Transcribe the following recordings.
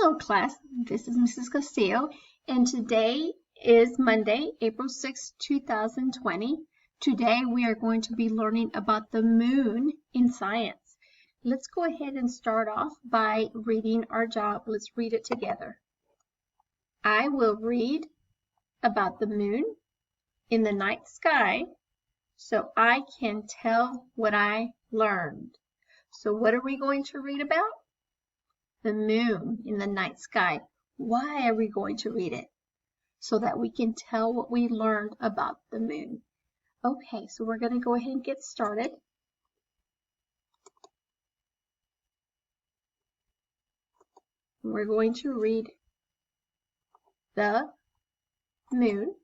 Hello class, this is Mrs. Castillo, and today is Monday, April 6, 2020. Today we are going to be learning about the moon in science. Let's go ahead and start off by reading our job. Let's read it together. I will read about the moon in the night sky so I can tell what I learned. So what are we going to read about? The moon in the night sky. Why are we going to read it? So that we can tell what we learned about the moon. Okay, so we're going to go ahead and get started. We're going to read The Moon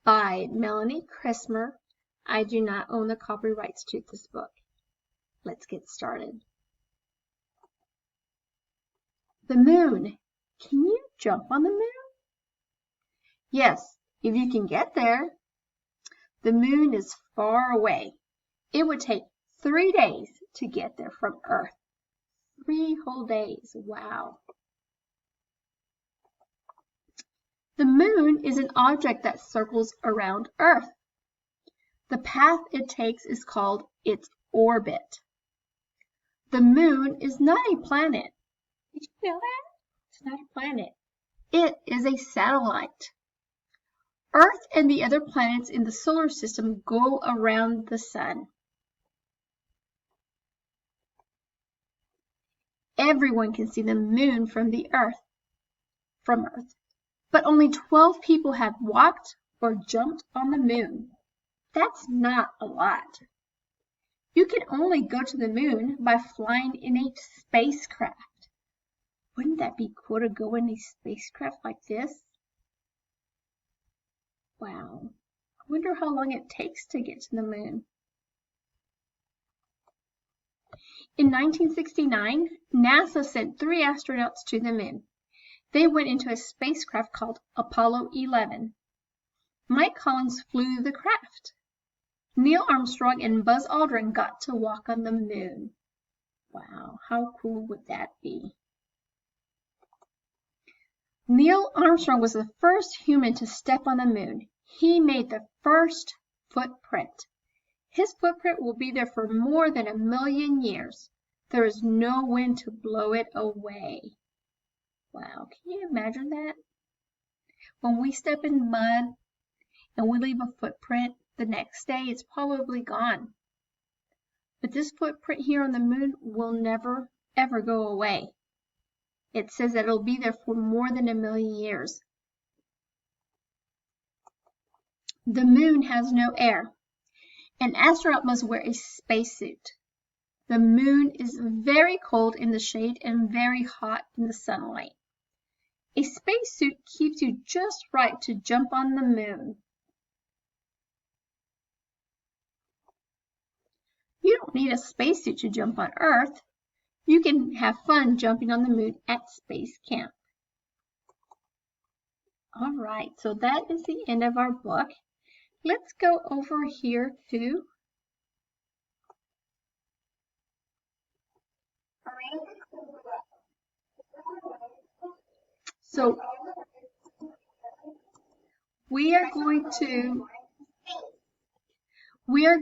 by Melanie Christmer. I do not own the copyrights to this book. Let's get started. The moon. Can you jump on the moon? Yes, if you can get there. The moon is far away. It would take 3 days to get there from Earth. 3 whole days. Wow. The moon is an object that circles around Earth. The path it takes is called its orbit. The moon is not a planet. Did you know that? It's not a planet. It is a satellite. Earth and the other planets in the solar system go around the sun. Everyone can see the moon from Earth. But only 12 people have walked or jumped on the moon. That's not a lot. You can only go to the moon by flying in a spacecraft. Wouldn't that be cool to go in a spacecraft like this? Wow. I wonder how long it takes to get to the moon. In 1969, NASA sent 3 astronauts to the moon. They went into a spacecraft called Apollo 11. Mike Collins flew the craft. Neil Armstrong and Buzz Aldrin got to walk on the moon. Wow, how cool would that be? Neil Armstrong was the first human to step on the moon. He made the first footprint. His footprint will be there for more than 1 million years. There is no wind to blow it away. Wow, can you imagine that? When we step in mud and we leave a footprint, the next day it's probably gone. But this footprint here on the moon will never, ever go away. It says that it'll be there for more than 1 million years. The moon has no air. An astronaut must wear a spacesuit. The moon is very cold in the shade and very hot in the sunlight. A spacesuit keeps you just right to jump on the moon. You don't need a spacesuit to jump on Earth. You can have fun jumping on the moon at Space Camp. All right, so that is the end of our book. Let's go over here to we are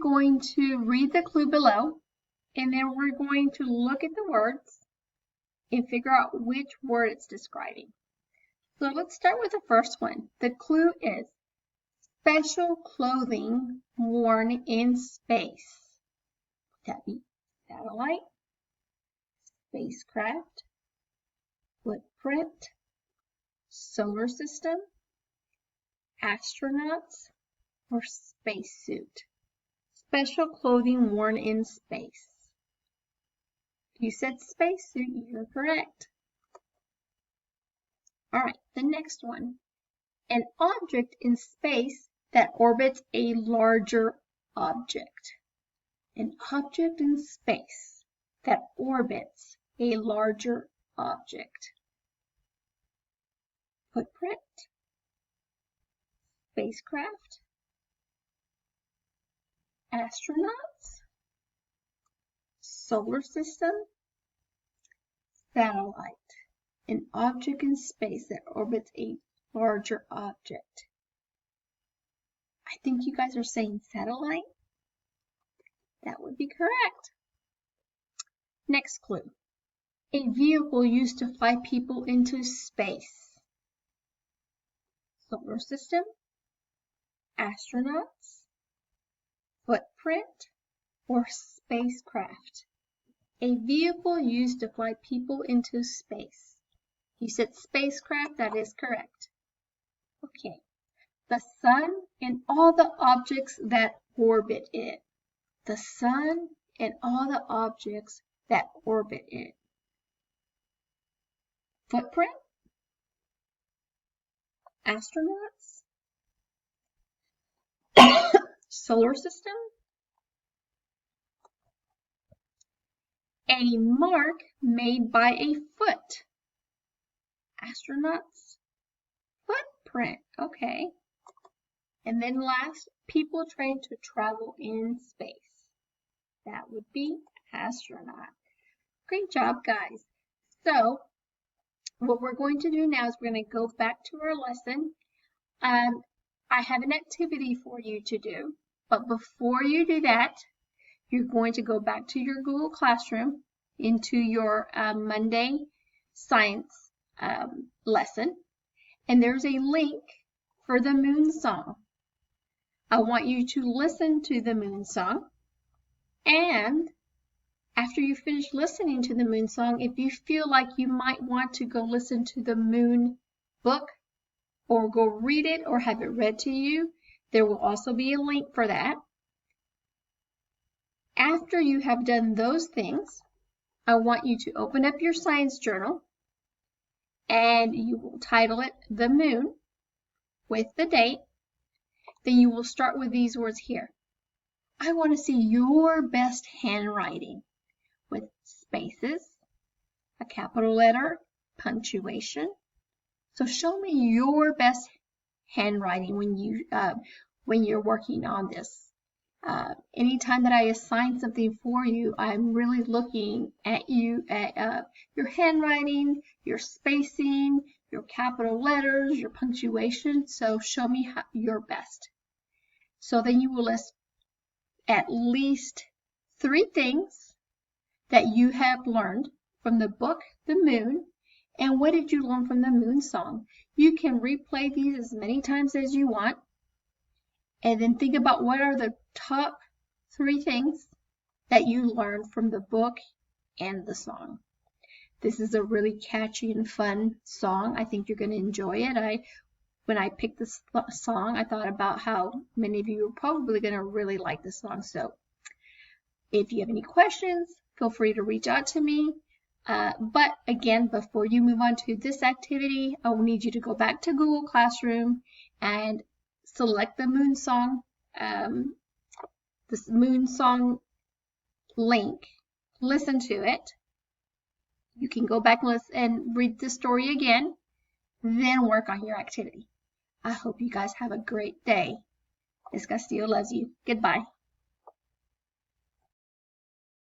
going to read the clue below, and then we're going to look at the words and figure out which word it's describing. So let's start with the first one. The clue is special clothing worn in space. Would that be satellite, spacecraft, footprint, solar system, astronauts, or spacesuit? Special clothing worn in space. You said spacesuit, you're correct. All right, the next one. An object in space that orbits a larger object. An object in space that orbits a larger object. Footprint, spacecraft, astronauts, solar system, satellite. an object in space that orbits a larger object. I think you guys are saying satellite. That would be correct. Next clue. A vehicle used to fly people into space. Solar system, astronauts, footprint, or spacecraft. A vehicle used to fly people into space. You said spacecraft, that is correct. Okay. The sun and all the objects that orbit it. The sun and all the objects that orbit it. Footprint, astronauts, solar system, a mark made by a foot. Astronauts, footprint, okay. And then last, people trying to travel in space. That would be astronaut. Great job, guys. So, what we're going to do now is we're going to go back to our lesson. I have an activity for you to do, but before you do that, you're going to go back to your Google Classroom into your Monday science lesson, and there's a link for the moon song. I want you to listen to the moon song, and after you finish listening to the moon song, if you feel like you might want to go listen to the moon book or go read it or have it read to you, there will also be a link for that. After you have done those things, I want you to open up your science journal and you will title it The Moon with the date. Then you will start with these words here. I want to see your best handwriting with spaces, a capital letter, punctuation. So show me your best handwriting when you're working on this. Anytime that I assign something for you, I'm really looking at you at your handwriting, your spacing, your capital letters, your punctuation. So show me your best. So then you will list at least 3 things that you have learned from the book, The Moon, and what did you learn from the moon song? You can replay these as many times as you want, and then think about what are the top 3 things that you learned from the book and the song. This is a really catchy and fun song. I think you're going to enjoy it. When I picked this song, I thought about how many of you are probably going to really like this song. So if you have any questions, feel free to reach out to me. But again, before you move on to this activity, I will need you to go back to Google Classroom and select the moon song, this moon song link. Listen to it. You can go back and read the story again, then work on your activity. I hope you guys have a great day. Ms. Castillo loves you. Goodbye.